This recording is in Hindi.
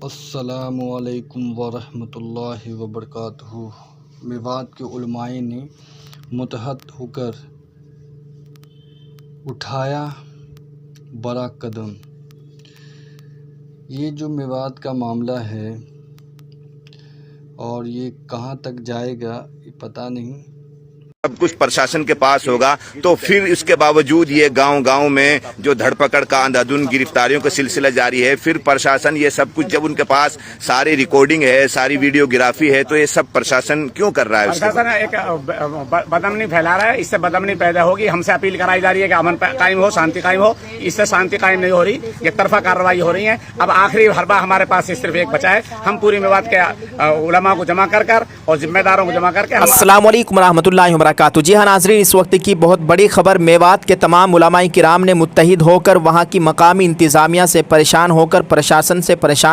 अस्सलामुअलैकुम वरहमतुल्लाहि वबरकातुहू। मेवात के उलमाए ने मुतहद होकर उठाया बड़ा कदम। ये जो मेवात का मामला है और ये कहाँ तक जाएगा ये पता नहीं। सब कुछ प्रशासन के पास होगा तो फिर इसके बावजूद ये गांव-गांव में जो धरपकड़ का अंधाधुंध गिरफ्तारियों का सिलसिला जारी है, फिर प्रशासन ये सब कुछ जब उनके पास सारी रिकॉर्डिंग है, सारी वीडियोग्राफी है, तो ये सब प्रशासन क्यों कर रहा है? प्रशासन एक बदअमनी फैला रहा है। इससे बदअमनी पैदा होगी। हमसे अपील कराई जा रही है कि अमन कायम हो, शांति कायम हो। इससे शांति कायम नहीं हो रही, एक तरफा कार्रवाई हो रही है। अब आखिरी हरबा हमारे पास सिर्फ एक बचा है। हम पूरी मेवात के उलमा को जमा कर और जिम्मेदारों को जमा करके। अस्सलाम वालेकुम रहमतुल्लाहि व बरकातुहू। जी हाँ नाज़रीन, इस वक्त की बहुत बड़ी खबर। मेवात के तमाम उलमाए किराम ने मुत्तहिद होकर वहाँ की मकामी इंतज़ामिया से परेशान होकर प्रशासन से परेशान